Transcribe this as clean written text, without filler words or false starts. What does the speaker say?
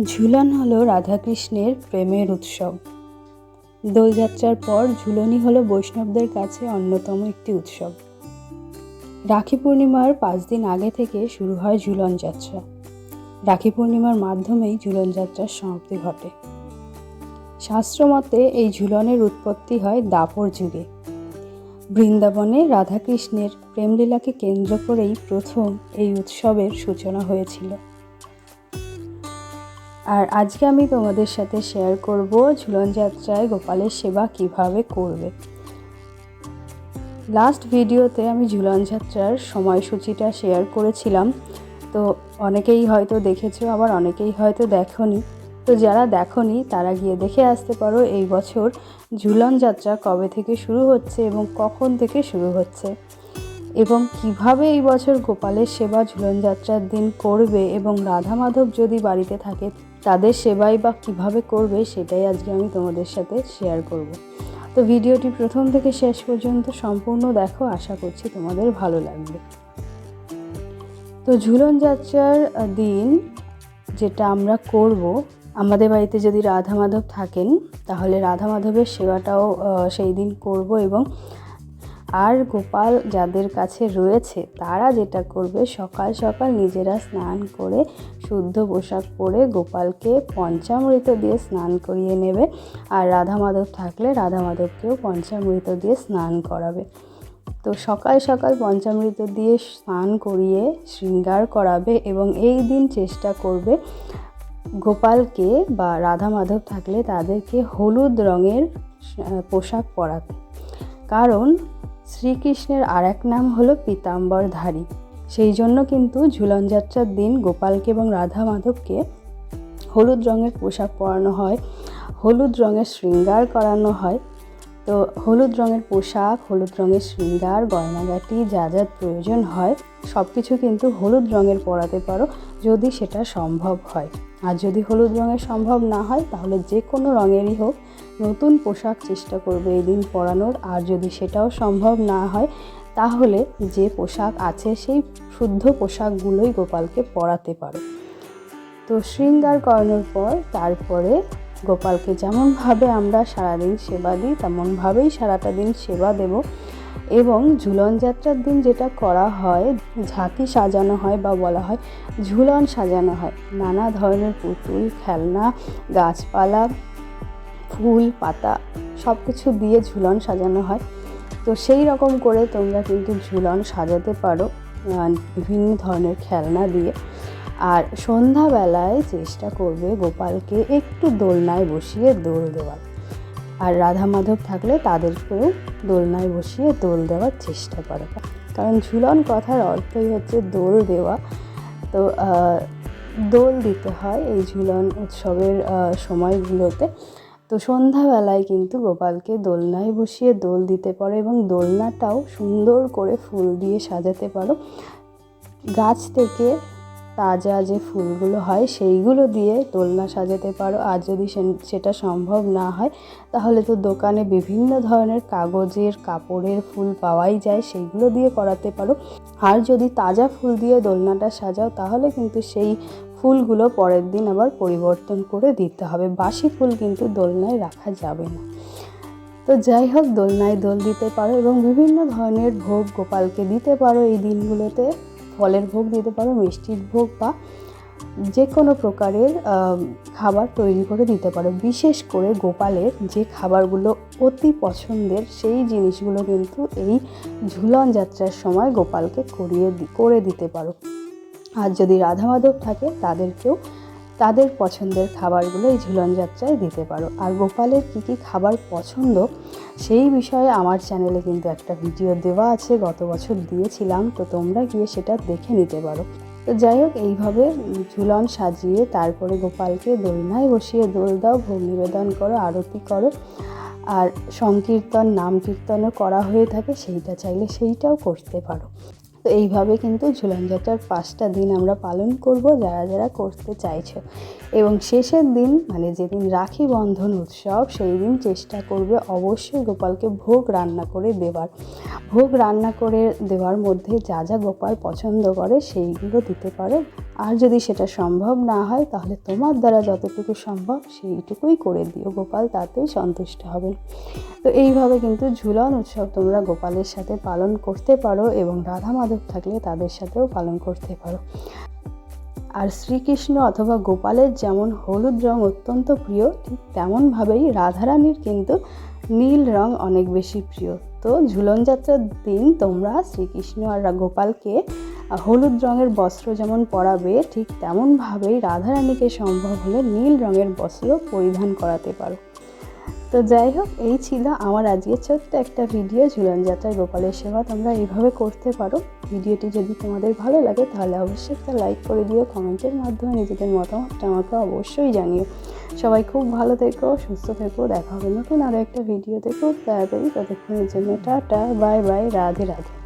ঝুলন হলো রাধাকৃষ্ণের প্রেমের উৎসব। দোলযাত্রার পর ঝুলনই হলো বৈষ্ণবদের কাছে অন্যতম একটি উৎসব। রাখি পূর্ণিমার 5 দিন আগে থেকে শুরু হয় ঝুলন যাত্রা। রাখি পূর্ণিমার মাধ্যমেই ঝুলন যাত্রার সমাপ্তি ঘটে। শাস্ত্রমতে এই ঝুলনের উৎপত্তি হয় দ্বাপর যুগে। বৃন্দাবনে রাধাকৃষ্ণের প্রেমলীলাকে কেন্দ্র করেই প্রথম এই উৎসবের সূচনা হয়েছিল। আর আজকে আমি তোমাদের সাথে শেয়ার করব ঝুলন যাত্রায় গোপালের সেবা কিভাবে করবে। লাস্ট ভিডিওতে আমি ঝুলন যাত্রার সময়সূচিটা শেয়ার করেছিলাম, তো অনেকেই হয়তো দেখেছো, আবার অনেকেই হয়তো দেখোনি। তো যারা দেখোনি তারা গিয়ে দেখে আসতে পারো এই বছর ঝুলন যাত্রা কবে থেকে শুরু হচ্ছে এবং কখন থেকে শুরু হচ্ছে, এবং কিভাবে এই বছর গোপালের সেবা ঝুলন যাত্রার দিন করবে, এবং রাধা মাধব যদি বাড়িতে থাকে তাদের সেবাই বা কিভাবে করবে সেটাই আজকে আমি তোমাদের সাথে শেয়ার করব। তো ভিডিওটি প্রথম থেকে শেষ পর্যন্ত সম্পূর্ণ দেখো, আশা করছি তোমাদের ভালো লাগবে। তো ঝুলন যাত্রার দিন যেটা আমরা করব, আমাদের বাড়িতে যদি রাধা মাধব থাকেন তাহলে রাধা মাধবের সেবাটাও সেই দিন করব, এবং আর গোপাল যাদের কাছে রয়েছে তারা যেটা করবে, সকাল সকাল নিজেরা স্নান করে শুদ্ধ পোশাক পরে গোপালকে পঞ্চামৃত দিয়ে স্নান করিয়ে নেবে, আর রাধা মাধব থাকলে রাধা মাধবকেও পঞ্চামৃত দিয়ে স্নান করাবে। তো সকাল সকাল পঞ্চামৃত দিয়ে স্নান করিয়ে শৃঙ্গার করাবে, এবং এই দিন চেষ্টা করবে গোপালকে বা রাধা মাধব থাকলে তাদেরকে হলুদ রঙের পোশাক পরাতে। কারণ শ্রীকৃষ্ণের আর এক নাম হলো পীতাম্বরধারী। সেই জন্য কিন্তু ঝুলন যাত্রার দিন গোপালকে এবং রাধা মাধবকে হলুদ রঙের পোশাক পরানো হয়, হলুদ রঙের শৃঙ্গার করানো হয়। তো হলুদ রঙের পোশাক, হলুদ রঙের শৃঙ্গার, গয়নাগাটি যা যা প্রয়োজন হয় সব কিছু কিন্তু হলুদ রঙের পরাতে পারো যদি সেটা সম্ভব হয়। আর যদি হলুদ রঙের সম্ভব না হয় তাহলে যে কোনো রঙেরই হোক নতুন পোশাক চেষ্টা করবে এই দিন পরানোর। আর যদি সেটাও সম্ভব না হয় তাহলে যে পোশাক আছে সেই শুদ্ধ পোশাকগুলোই গোপালকে পরাতে পারো। তো শৃঙ্গার করানোর পর তারপরে গোপালকে যেমনভাবে আমরা সারাদিন সেবা দিই তেমনভাবেই সারাটা দিন সেবা দেব। এবং ঝুলন যাত্রার দিন যেটা করা হয়, ঝাঁকি সাজানো হয় বা বলা হয় ঝুলন সাজানো হয়। নানা ধরনের পুতুল, খেলনা, গাছপালা, ফুল পাতা সব কিছু দিয়ে ঝুলন সাজানো হয়। তো সেই রকম করে তোমরা কিন্তু ঝুলন সাজাতে পারো বিভিন্ন ধরনের খেলনা দিয়ে। আর সন্ধ্যাবেলায় চেষ্টা করবে গোপালকে একটু দোলনায় বসিয়ে দোল দেওয়ার, আর রাধা মাধব থাকলে তাদেরকেও দোলনায় বসিয়ে দোল দেওয়ার চেষ্টা করো। কারণ ঝুলন কথার অর্থই হচ্ছে দোল দেওয়া। তো দোল দিতে হয় এই ঝুলন উৎসবের সময়গুলোতে। তো সন্ধ্যাবেলায় কিন্তু গোপালকে দোলনায় বসিয়ে দোল দিতে পারো, এবং দোলনাটাও সুন্দর করে ফুল দিয়ে সাজাতে পারো। গাছ থেকে তাজা যে ফুলগুলো হয় সেইগুলো দিয়ে দোলনা সাজাতে পারো। আর যদি সেটা সম্ভব না হয় তাহলে তো দোকানে বিভিন্ন ধরনের কাগজের, কাপড়ের ফুল পাওয়াই যায়, সেইগুলো দিয়ে করাতে পারো। আর যদি তাজা ফুল দিয়ে দোলনাটা সাজাও তাহলে কিন্তু সেই ফুলগুলো পরের দিন আবার পরিবর্তন করে দিতে হবে। বাসি ফুল কিন্তু দোলনায় রাখা যাবে না। তো যাই হোক, দোলনায় দোল দিতে পারো এবং বিভিন্ন ধরনের ভোগ গোপালকে দিতে পারো এই দিনগুলোতে। ফলের ভোগ দিতে পারো, মিষ্টির ভোগ, বা যে কোনো প্রকারের খাবার তৈরি করে দিতে পারো। বিশেষ করে গোপালের যে খাবারগুলো অতি পছন্দের সেই জিনিসগুলো কিন্তু এই ঝুলন যাত্রার সময় গোপালকে করে দিতে পারো। আর যদি রাধা মাধব থাকে তাদেরকেও তাদের পছন্দের খাবারগুলো এই ঝুলন যাত্রায় দিতে পারো। আর গোপালের কী কী খাবার পছন্দ সেই বিষয়ে আমার চ্যানেলে কিন্তু একটা ভিডিও দেওয়া আছে, গত বছর দিয়েছিলাম, তো তোমরা গিয়ে সেটা দেখে নিতে পারো। তো যাই হোক, এইভাবে ঝুলন সাজিয়ে তারপরে গোপালকে দোলনায় বসিয়ে দোল দাও, ভোগ নিবেদন করো, আরতি করো। আর সংকীর্তন, নাম কীর্তনও করা হয়ে থাকে, সেইটা চাইলে সেইটাও করতে পারো। তো এইভাবে কিন্তু ঝুলন যাত্রার 5টা দিন আমরা পালন করব যারা যারা করতে চাইছো। এবং শেষের দিন মানে যেদিন রাখি বন্ধন উৎসব সেই দিন চেষ্টা করবে অবশ্যই গোপালকে ভোগ রান্না করে দেওয়ার। ভোগ রান্না করে দেওয়ার মধ্যে যা যা গোপাল পছন্দ করে সেইগুলো দিতে পারো। আর যদি সেটা সম্ভব না হয় তাহলে তোমার দ্বারা যতটুকু সম্ভব সেইটুকুই করে দিও, গোপাল তাতেই সন্তুষ্ট হবেন। তো এইভাবে কিন্তু ঝুলন উৎসব তোমরা গোপালের সাথে পালন করতে পারো এবং রাধা মাধব থাকলে তাদের সাথেও পালন করতে পারো। আর শ্রীকৃষ্ণ অথবা গোপালের যেমন হলুদ রং অত্যন্ত প্রিয়, ঠিক তেমনভাবেই রাধারানীর কিন্তু নীল রং অনেক বেশি প্রিয়। তো ঝুলন যাত্রার দিন তোমরা শ্রীকৃষ্ণ আর গোপালকে হলুদ রঙের বস্ত্র যেমন পরাবে, ঠিক তেমনভাবেই রাধারানীকে সম্ভব হলে নীল রঙের বস্ত্র পরিধান করাতে পারো। তো যাই হোক, এই ছিল আমার আজকে ছোট্ট একটা ভিডিও, ঝুলন যাত্রায় গোপালের সেবা তোমরা এইভাবে করতে পারো। ভিডিওটি যদি তোমাদের ভালো লাগে তাহলে অবশ্যই একটা লাইক করে দিও, কমেন্টের মাধ্যমে নিজেদের মতামতটা আমাকে অবশ্যই জানিও। সবাই খুব ভালো থেকো, সুস্থ থেকো, দেখা হবে নতুন আরও একটা ভিডিও খুব তাড়াতাড়ি। ততক্ষণের জন্য tata, bye bye, Radhe Radhe.